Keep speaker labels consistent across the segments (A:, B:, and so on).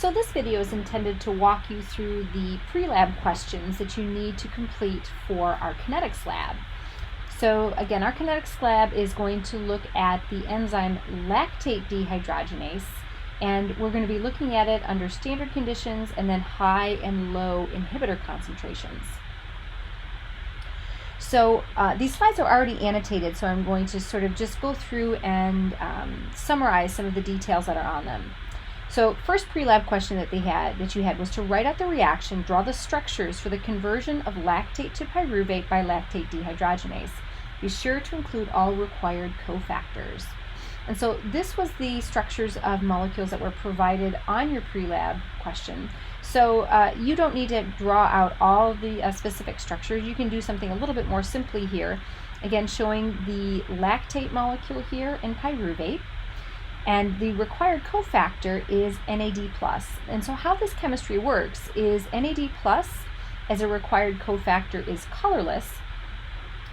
A: So this video is intended to walk you through the pre-lab questions that you need to complete for our kinetics lab. So again, our kinetics lab is going to look at the enzyme lactate dehydrogenase, and we're going to be looking at it under standard conditions and then high and low inhibitor concentrations. So these slides are already annotated, so I'm going to sort of just go through and summarize some of the details that are on them. So first pre-lab question that you had was to write out the reaction, draw the structures for the conversion of lactate to pyruvate by lactate dehydrogenase. Be sure to include all required cofactors. And so this was the structures of molecules that were provided on your pre-lab question. So you don't need to draw out all the specific structures. You can do something a little bit more simply here. Again, showing the lactate molecule here in pyruvate. And the required cofactor is NAD+. And so how this chemistry works is NAD+ as a required cofactor is colorless,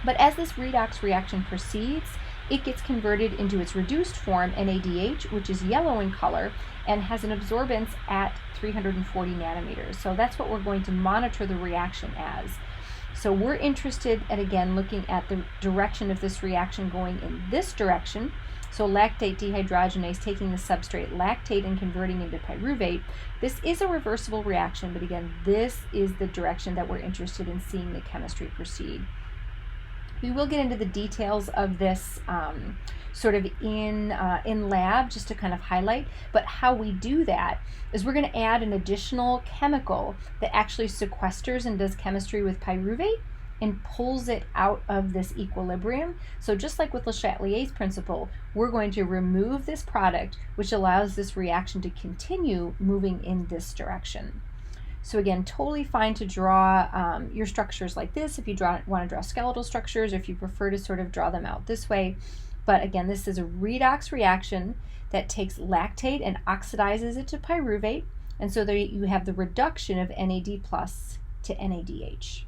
A: but as this redox reaction proceeds, it gets converted into its reduced form, NADH, which is yellow in color and has an absorbance at 340 nanometers. So that's what we're going to monitor the reaction as. So we're interested in, again, looking at the direction of this reaction going in this direction. So lactate dehydrogenase taking the substrate lactate and converting into pyruvate. This is a reversible reaction, but again, this is the direction that we're interested in seeing the chemistry proceed. We will get into the details of this sort of in lab, just to kind of highlight, but how we do that is we're going to add an additional chemical that actually sequesters and does chemistry with pyruvate and pulls it out of this equilibrium. So just like with Le Chatelier's principle, we're going to remove this product, which allows this reaction to continue moving in this direction. So again, totally fine to draw your structures like this if you want to draw skeletal structures, or if you prefer to sort of draw them out this way. But again, this is a redox reaction that takes lactate and oxidizes it to pyruvate, and so there you have the reduction of NAD+ to NADH.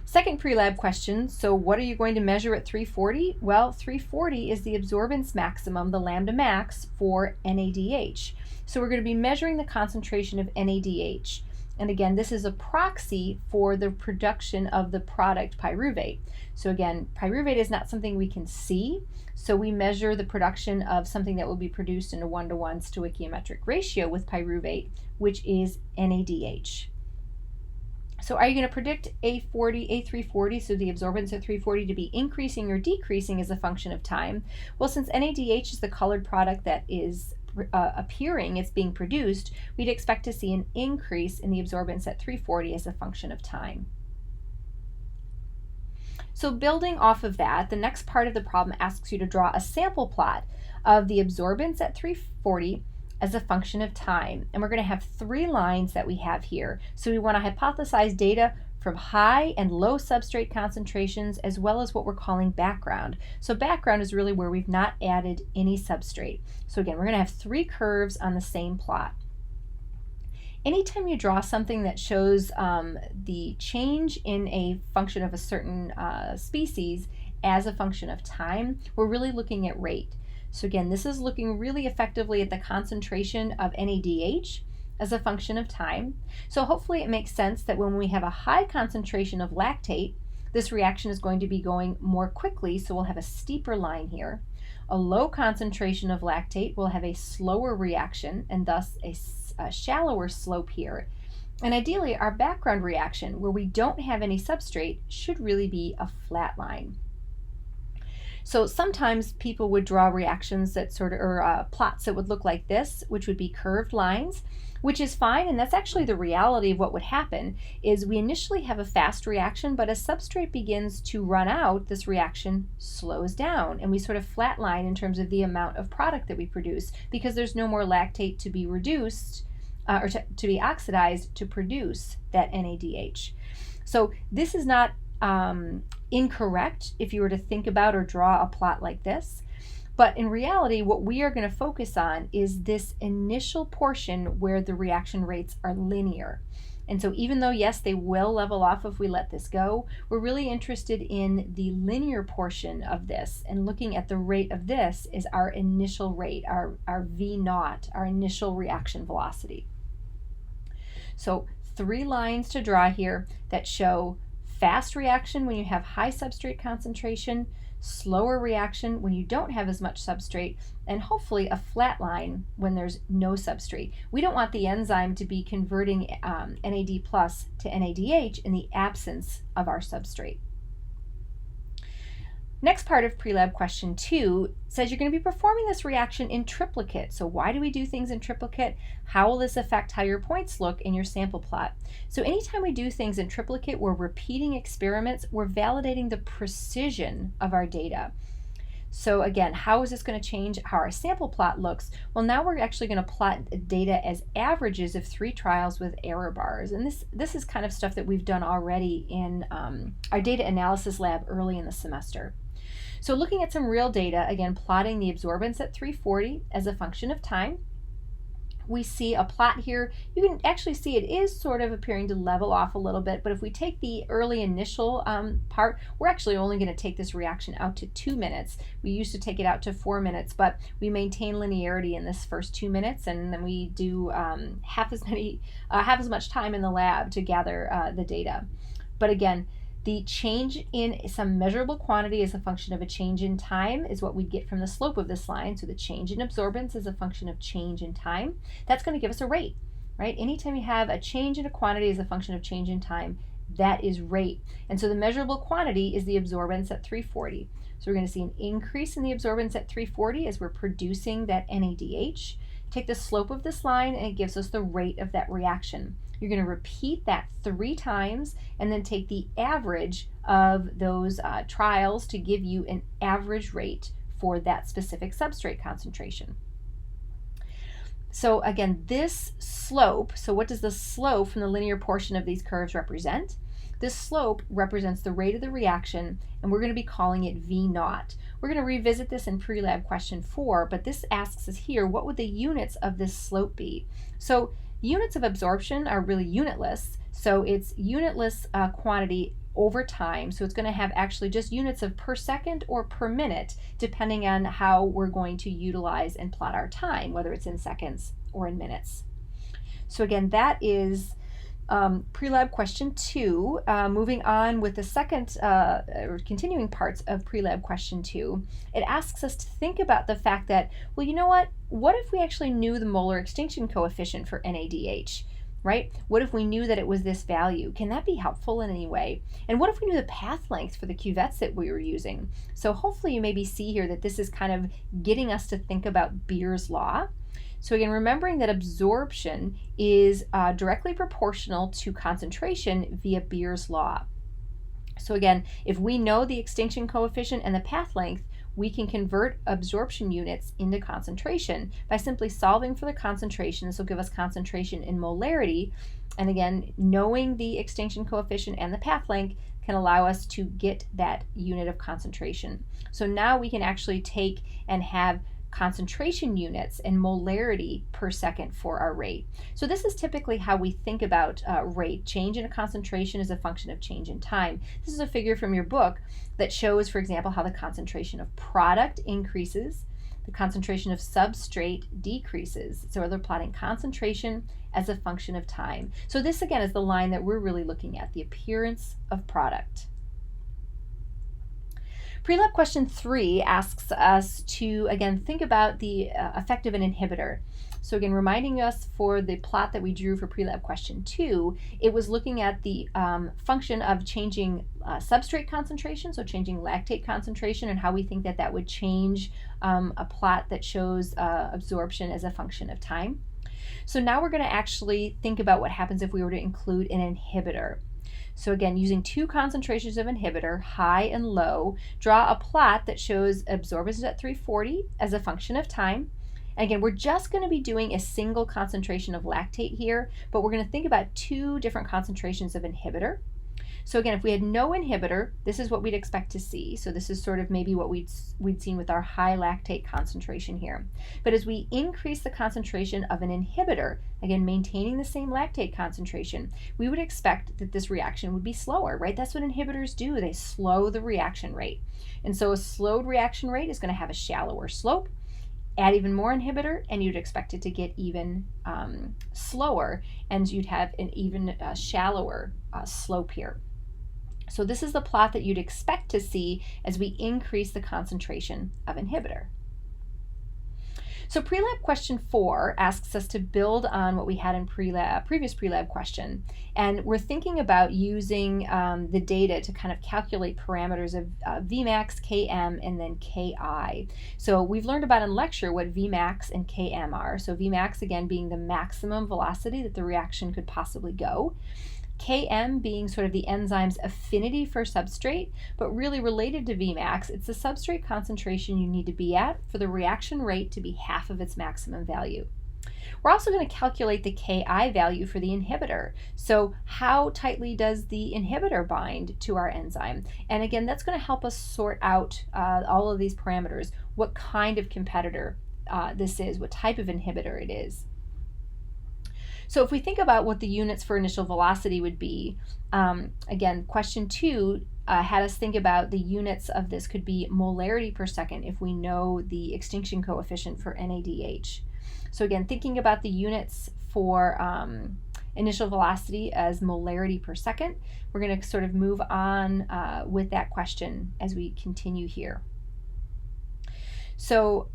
A: Second pre-lab question, so what are you going to measure at 340? Well, 340 is the absorbance maximum, the lambda max, for NADH. So we're going to be measuring the concentration of NADH. And again, this is a proxy for the production of the product pyruvate. So again, pyruvate is not something we can see, so we measure the production of something that will be produced in a 1-to-1 stoichiometric ratio with pyruvate, which is NADH. So are you going to predict A340, so the absorbance at 340, to be increasing or decreasing as a function of time? Well, since NADH is the colored product that is appearing, it's being produced, we'd expect to see an increase in the absorbance at 340 as a function of time. So building off of that, the next part of the problem asks you to draw a sample plot of the absorbance at 340 as a function of time. And we're going to have 3 lines that we have here. So we want to hypothesize data from high and low substrate concentrations, as well as what we're calling background. So background is really where we've not added any substrate. So again, we're going to have 3 curves on the same plot. Anytime you draw something that shows the change in a function of a certain species as a function of time, we're really looking at rate. So again, this is looking really effectively at the concentration of NADH as a function of time. So hopefully it makes sense that when we have a high concentration of lactate, this reaction is going to be going more quickly, so we'll have a steeper line here. A low concentration of lactate will have a slower reaction and thus a shallower slope here. And ideally, our background reaction, where we don't have any substrate, should really be a flat line. So sometimes people would draw reactions that or plots that would look like this, which would be curved lines, which is fine, and that's actually the reality of what would happen, is we initially have a fast reaction, but as substrate begins to run out, this reaction slows down, and we sort of flatline in terms of the amount of product that we produce, because there's no more lactate to be reduced, or to be oxidized to produce that NADH. So this is not incorrect if you were to think about or draw a plot like this. But in reality, what we are going to focus on is this initial portion where the reaction rates are linear. And so even though, yes, they will level off if we let this go, we're really interested in the linear portion of this and looking at the rate of this is our initial rate, our V naught, our initial reaction velocity. So 3 lines to draw here that show fast reaction when you have high substrate concentration, slower reaction when you don't have as much substrate, and hopefully a flat line when there's no substrate. We don't want the enzyme to be converting NAD plus to NADH in the absence of our substrate. Next part of Prelab question 2 says you're going to be performing this reaction in triplicate. So why do we do things in triplicate? How will this affect how your points look in your sample plot? So anytime we do things in triplicate, we're repeating experiments, we're validating the precision of our data. So again, how is this going to change how our sample plot looks? Well, now we're actually going to plot data as averages of 3 trials with error bars. And this is kind of stuff that we've done already in our data analysis lab early in the semester. So looking at some real data, again, plotting the absorbance at 340 as a function of time. We see a plot here. You can actually see it is sort of appearing to level off a little bit, but if we take the early initial part, we're actually only going to take this reaction out to 2 minutes. We used to take it out to 4 minutes, but we maintain linearity in this first 2 minutes, and then we do half as much time in the lab to gather the data. But again, the change in some measurable quantity as a function of a change in time is what we get from the slope of this line. So the change in absorbance is a function of change in time. That's going to give us a rate, right? Anytime you have a change in a quantity as a function of change in time, that is rate. And so the measurable quantity is the absorbance at 340. So we're going to see an increase in the absorbance at 340 as we're producing that NADH. Take the slope of this line and it gives us the rate of that reaction. You're going to repeat that 3 times and then take the average of those trials to give you an average rate for that specific substrate concentration. So again, this slope, so what does the slope from the linear portion of these curves represent? This slope represents the rate of the reaction, and we're going to be calling it V naught. We're going to revisit this in Prelab question 4, but this asks us here, what would the units of this slope be? So units of absorption are really unitless, so it's unitless quantity over time, so it's going to have actually just units of per second or per minute, depending on how we're going to utilize and plot our time, whether it's in seconds or in minutes. So again, that is Prelab question 2. Moving on with the second or continuing parts of Prelab question 2, it asks us to think about the fact that, well, you know what if we actually knew the molar extinction coefficient for NADH, right? What if we knew that it was this value? Can that be helpful in any way? And what if we knew the path length for the cuvettes that we were using? So hopefully you maybe see here that this is kind of getting us to think about Beer's law. So again, remembering that absorption is directly proportional to concentration via Beer's law. So again, if we know the extinction coefficient and the path length, we can convert absorption units into concentration by simply solving for the concentration. This will give us concentration in molarity. And again, knowing the extinction coefficient and the path length can allow us to get that unit of concentration. So now we can actually take and have concentration units and molarity per second for our rate. So this is typically how we think about rate. Change in a concentration is a function of change in time. This is a figure from your book that shows, for example, how the concentration of product increases, the concentration of substrate decreases. So they're plotting concentration as a function of time. So this again is the line that we're really looking at, the appearance of product. Prelab question 3 asks us to, again, think about the effect of an inhibitor. So again, reminding us for the plot that we drew for Prelab question 2, it was looking at the function of changing substrate concentration, so changing lactate concentration, and how we think that that would change a plot that shows absorption as a function of time. So now we're going to actually think about what happens if we were to include an inhibitor. So again, using 2 concentrations of inhibitor, high and low, draw a plot that shows absorbance at 340 as a function of time. And again, we're just going to be doing a single concentration of lactate here, but we're going to think about 2 different concentrations of inhibitor. So again, if we had no inhibitor, this is what we'd expect to see. So this is sort of maybe what we'd seen with our high lactate concentration here. But as we increase the concentration of an inhibitor, again, maintaining the same lactate concentration, we would expect that this reaction would be slower, right? That's what inhibitors do. They slow the reaction rate. And so a slowed reaction rate is going to have a shallower slope. Add even more inhibitor, and you'd expect it to get even slower, and you'd have an even shallower slope here. So this is the plot that you'd expect to see as we increase the concentration of inhibitor. So Prelab question 4 asks us to build on what we had in previous Prelab question, and we're thinking about using the data to kind of calculate parameters of Vmax, Km, and then Ki. So we've learned about in lecture what Vmax and Km are. So Vmax, again, being the maximum velocity that the reaction could possibly go. Km being sort of the enzyme's affinity for substrate, but really related to Vmax, it's the substrate concentration you need to be at for the reaction rate to be half of its maximum value. We're also going to calculate the Ki value for the inhibitor. So how tightly does the inhibitor bind to our enzyme? And again, that's going to help us sort out all of these parameters, what kind of competitor this is, what type of inhibitor it is. So if we think about what the units for initial velocity would be, again, question 2 had us think about the units of this could be molarity per second if we know the extinction coefficient for NADH. So again, thinking about the units for initial velocity as molarity per second, we're going to sort of move on with that question as we continue here. So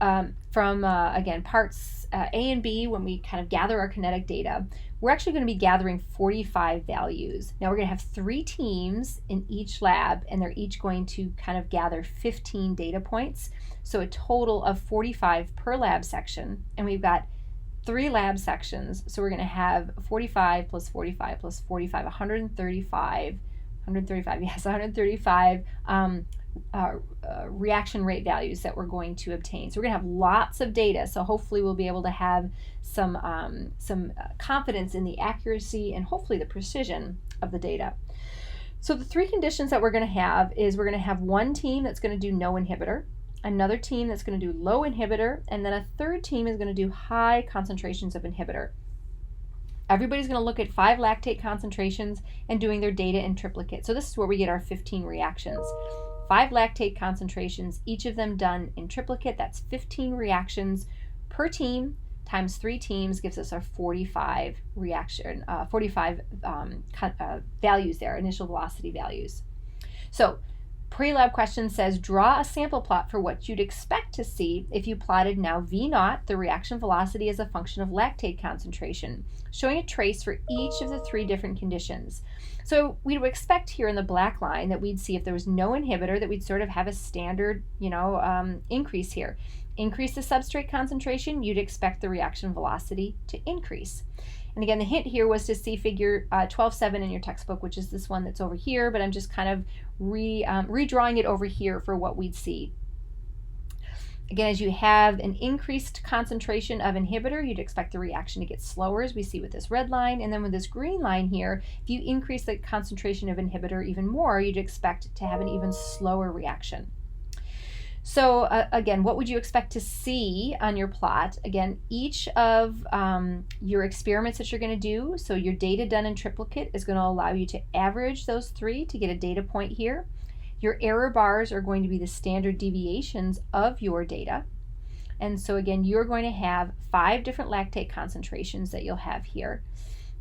A: from, again, parts A and B, when we kind of gather our kinetic data, we're actually going to be gathering 45 values. Now we're going to have 3 teams in each lab, and they're each going to kind of gather 15 data points. So a total of 45 per lab section, and we've got 3 lab sections. So we're going to have 45 plus 45 plus 45, 135 reaction rate values that we're going to obtain. So we're going to have lots of data, so hopefully we'll be able to have some confidence in the accuracy and hopefully the precision of the data. So the 3 conditions that we're going to have is we're going to have one team that's going to do no inhibitor, another team that's going to do low inhibitor, and then a third team is going to do high concentrations of inhibitor. Everybody's going to look at 5 lactate concentrations and doing their data in triplicate. So this is where we get our 15 reactions. 5 lactate concentrations, each of them done in triplicate. That's 15 reactions per team times 3 teams gives us our 45 values there, initial velocity values. So Prelab question says, draw a sample plot for what you'd expect to see if you plotted now V0, the reaction velocity, as a function of lactate concentration, showing a trace for each of the 3 different conditions. So we would expect here in the black line that we'd see if there was no inhibitor, that we'd sort of have a standard, increase here. Increase the substrate concentration, you'd expect the reaction velocity to increase. And again, the hint here was to see figure 12.7 in your textbook, which is this one that's over here, but I'm just kind of redrawing it over here for what we'd see. Again, as you have an increased concentration of inhibitor, you'd expect the reaction to get slower, as we see with this red line. And then with this green line here, if you increase the concentration of inhibitor even more, you'd expect to have an even slower reaction. So again, what would you expect to see on your plot? Again, each of your experiments that you're going to do, so your data done in triplicate is going to allow you to average those 3 to get a data point here. Your error bars are going to be the standard deviations of your data. And so again, you're going to have 5 different lactate concentrations that you'll have here,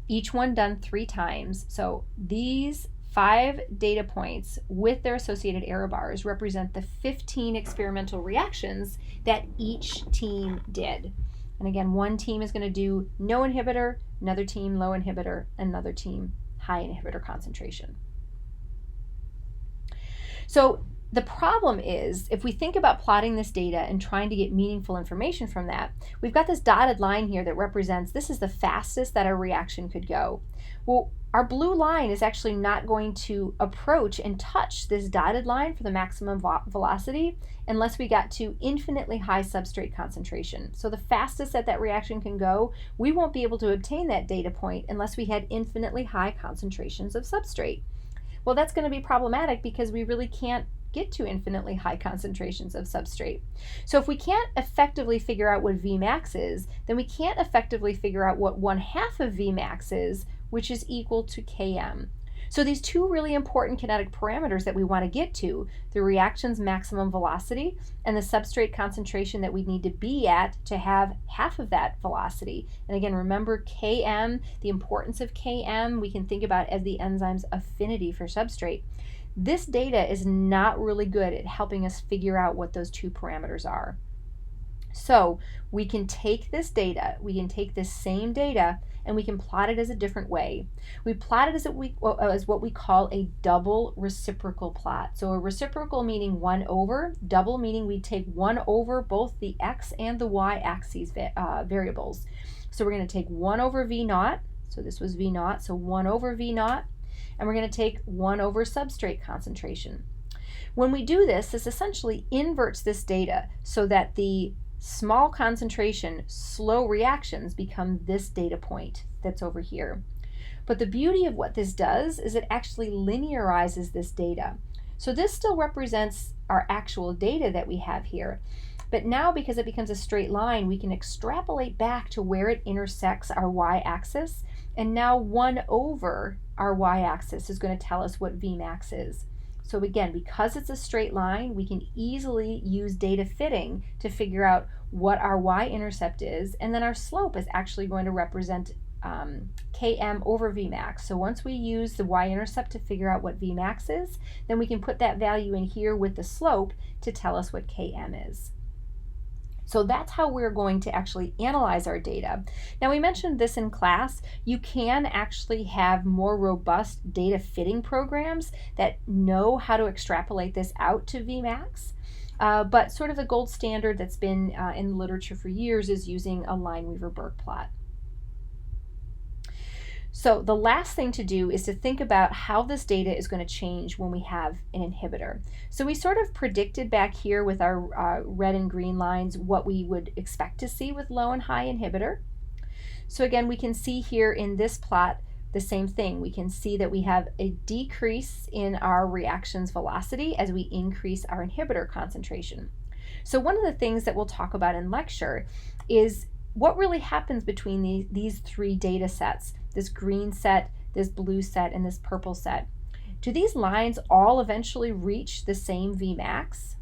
A: each one done 3 times. So these 5 data points with their associated error bars represent the 15 experimental reactions that each team did. And again, one team is going to do no inhibitor, another team low inhibitor, another team high inhibitor concentration. So the problem is, if we think about plotting this data and trying to get meaningful information from that, we've got this dotted line here that represents this is the fastest that a reaction could go. Well, our blue line is actually not going to approach and touch this dotted line for the maximum velocity unless we got to infinitely high substrate concentration. So the fastest that reaction can go, we won't be able to obtain that data point unless we had infinitely high concentrations of substrate. Well, that's going to be problematic because we really can't get to infinitely high concentrations of substrate. So if we can't effectively figure out what Vmax is, then we can't effectively figure out what 1/2 of Vmax is, which is equal to Km. So these two really important kinetic parameters that we want to get to, the reaction's maximum velocity and the substrate concentration that we need to be at to have half of that velocity. And again, remember Km, the importance of Km, we can think about as the enzyme's affinity for substrate. This data is not really good at helping us figure out what those two parameters are. So we can take this data, we can take this same data, and we can plot it as a different way. We plot it as what we call a double reciprocal plot. So a reciprocal meaning 1 over, double meaning we take 1 over both the x and the y axes variables. So we're going to take 1 over v naught, so this was v naught, so 1 over v naught, and we're going to take 1 over substrate concentration. When we do this, this essentially inverts this data so that the small concentration, slow reactions become this data point that's over here. But the beauty of what this does is it actually linearizes this data. So this still represents our actual data that we have here. But now, because it becomes a straight line, we can extrapolate back to where it intersects our y-axis. And now 1 over our y-axis is going to tell us what Vmax is. So again, because it's a straight line, we can easily use data fitting to figure out what our y-intercept is, and then our slope is actually going to represent Km over Vmax. So once we use the y-intercept to figure out what Vmax is, then we can put that value in here with the slope to tell us what Km is. So that's how we're going to actually analyze our data. Now, we mentioned this in class. You can actually have more robust data fitting programs that know how to extrapolate this out to Vmax. But sort of the gold standard that's been in the literature for years is using a Lineweaver-Burk plot. So the last thing to do is to think about how this data is going to change when we have an inhibitor. So we sort of predicted back here with our red and green lines what we would expect to see with low and high inhibitor. So again, we can see here in this plot the same thing. We can see that we have a decrease in our reaction's velocity as we increase our inhibitor concentration. So one of the things that we'll talk about in lecture is what really happens between these three data sets, this green set, this blue set, and this purple set. Do these lines all eventually reach the same Vmax?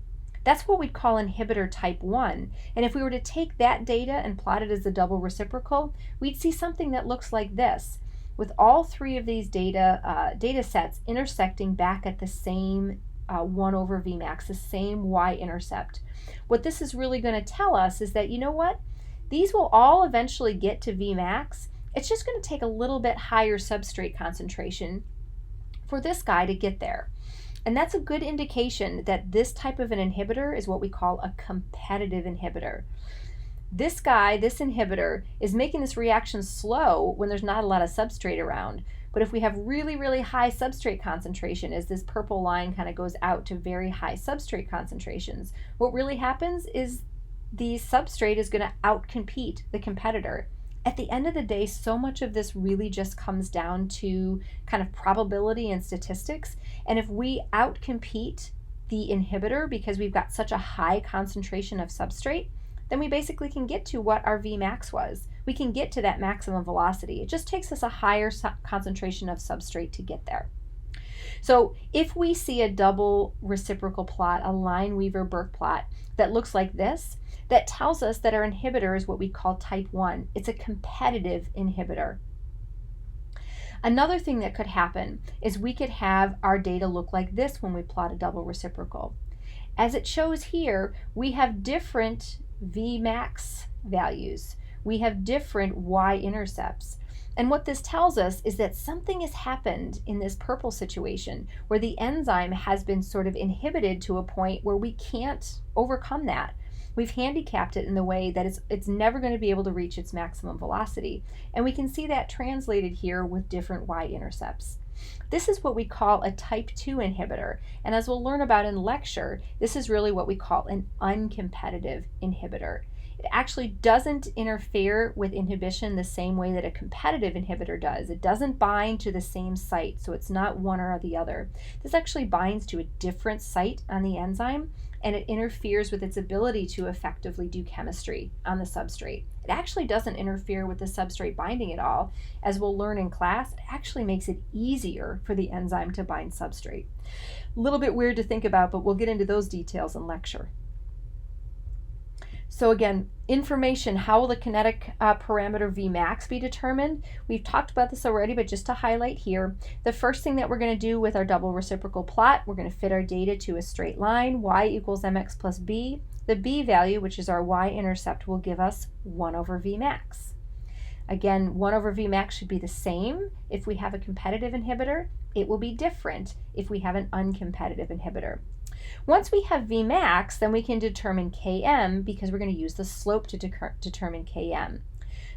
A: That's what we'd call inhibitor type 1. And if we were to take that data and plot it as a double reciprocal, we'd see something that looks like this, with all three of these data sets intersecting back at the same 1 over Vmax, the same y-intercept. What this is really going to tell us is that, you know what? These will all eventually get to Vmax. It's just going to take a little bit higher substrate concentration for this guy to get there. And that's a good indication that this type of an inhibitor is what we call a competitive inhibitor. This guy, this inhibitor, is making this reaction slow when there's not a lot of substrate around. But if we have really, really high substrate concentration, as this purple line kind of goes out to very high substrate concentrations, what really happens is the substrate is going to outcompete the competitor. At the end of the day, so much of this really just comes down to kind of probability and statistics. And if we outcompete the inhibitor because we've got such a high concentration of substrate, then we basically can get to what our Vmax was. We can get to that maximum velocity. It just takes us a higher concentration of substrate to get there. So if we see a double reciprocal plot, a Lineweaver-Burk plot that looks like this, that tells us that our inhibitor is what we call type 1. It's a competitive inhibitor. Another thing that could happen is we could have our data look like this when we plot a double reciprocal. As it shows here, we have different Vmax values. We have different y-intercepts. And what this tells us is that something has happened in this purple situation where the enzyme has been sort of inhibited to a point where we can't overcome that. We've handicapped it in the way that it's never going to be able to reach its maximum velocity. And we can see that translated here with different y-intercepts. This is what we call a type 2 inhibitor. And as we'll learn about in lecture, this is really what we call an uncompetitive inhibitor. It actually doesn't interfere with inhibition the same way that a competitive inhibitor does. It doesn't bind to the same site, so it's not one or the other. This actually binds to a different site on the enzyme, and it interferes with its ability to effectively do chemistry on the substrate. It actually doesn't interfere with the substrate binding at all. As we'll learn in class, it actually makes it easier for the enzyme to bind substrate. A little bit weird to think about, but we'll get into those details in lecture. So again, information, how will the kinetic parameter Vmax be determined? We've talked about this already, but just to highlight here, the first thing that we're going to do with our double reciprocal plot, we're going to fit our data to a straight line, y equals mx plus b. The b value, which is our y-intercept, will give us 1 over Vmax. Again, 1 over Vmax should be the same if we have a competitive inhibitor. It will be different if we have an uncompetitive inhibitor. Once we have Vmax, then we can determine Km because we're going to use the slope to determine Km.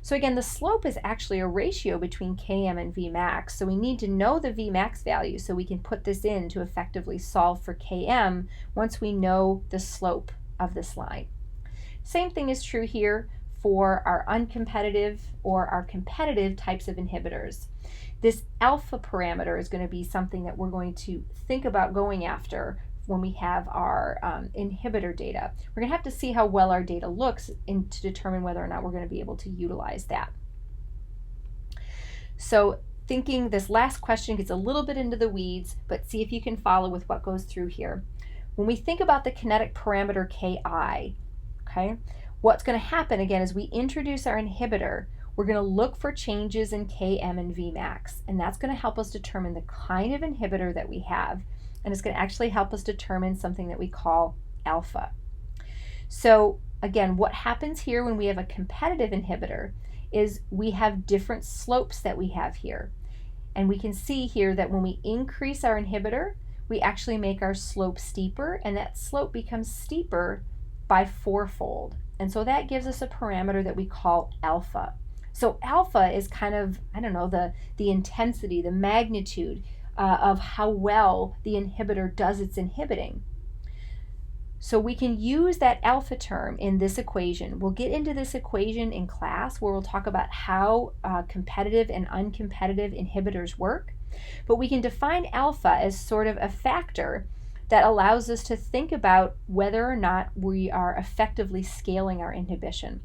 A: So again, the slope is actually a ratio between Km and Vmax, so we need to know the Vmax value so we can put this in to effectively solve for Km once we know the slope of this line. Same thing is true here for our uncompetitive or our competitive types of inhibitors. This alpha parameter is going to be something that we're going to think about going after when we have our inhibitor data. We're going to have to see how well our data looks to determine whether or not we're going to be able to utilize that. So thinking this last question gets a little bit into the weeds, but see if you can follow with what goes through here. When we think about the kinetic parameter Ki, okay, what's going to happen again is we introduce our inhibitor. We're going to look for changes in Km and Vmax, and that's going to help us determine the kind of inhibitor that we have, and it's going to actually help us determine something that we call alpha. So again, what happens here when we have a competitive inhibitor is we have different slopes that we have here. And we can see here that when we increase our inhibitor, we actually make our slope steeper, and that slope becomes steeper by 4-fold. And so that gives us a parameter that we call alpha. So alpha is kind of, I don't know, the intensity, the magnitude of how well the inhibitor does its inhibiting. So we can use that alpha term in this equation. We'll get into this equation in class where we'll talk about how competitive and uncompetitive inhibitors work. But we can define alpha as sort of a factor that allows us to think about whether or not we are effectively scaling our inhibition.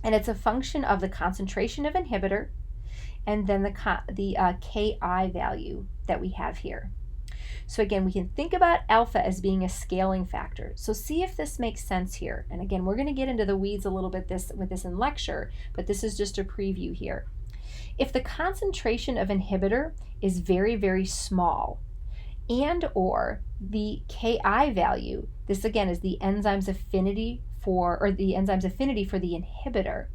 A: And it's a function of the concentration of inhibitor and then the Ki value that we have here. So again, we can think about alpha as being a scaling factor. So see if this makes sense here. And again, we're going to get into the weeds a little bit with this in lecture, but this is just a preview here. If the concentration of inhibitor is very, very small, and or the Ki value, this again is the enzyme's affinity for the inhibitor.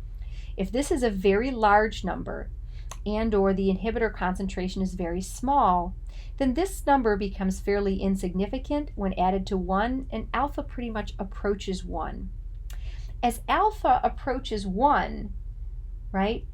A: If this is a very large number, and or the inhibitor concentration is very small, then this number becomes fairly insignificant when added to 1, and alpha pretty much approaches 1. As alpha approaches 1, right,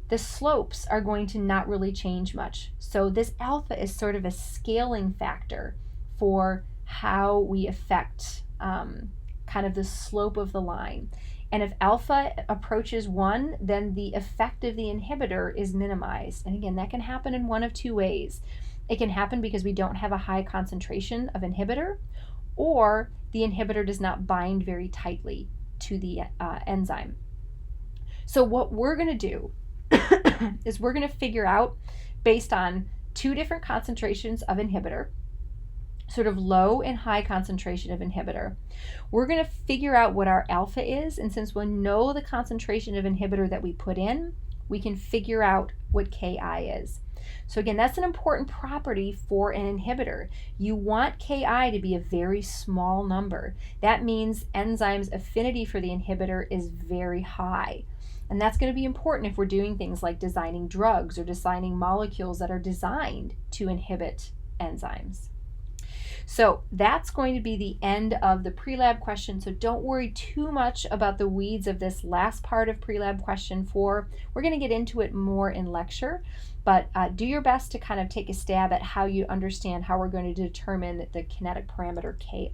A: the slopes are going to not really change much. So this alpha is sort of a scaling factor for how we affect kind of the slope of the line. And if alpha approaches 1, then the effect of the inhibitor is minimized. And again, that can happen in one of two ways. It can happen because we don't have a high concentration of inhibitor, or the inhibitor does not bind very tightly to the enzyme. So what we're going to do is we're going to figure out, based on two different concentrations of inhibitor, sort of low and high concentration of inhibitor, we're going to figure out what our alpha is, and since we know the concentration of inhibitor that we put in, we can figure out what Ki is. So again, that's an important property for an inhibitor. You want Ki to be a very small number. That means enzyme's affinity for the inhibitor is very high. And that's going to be important if we're doing things like designing drugs or designing molecules that are designed to inhibit enzymes. So that's going to be the end of the pre-lab question. So don't worry too much about the weeds of this last part of pre-lab question 4. We're going to get into it more in lecture, but do your best to kind of take a stab at how you understand how we're going to determine the kinetic parameter Ki.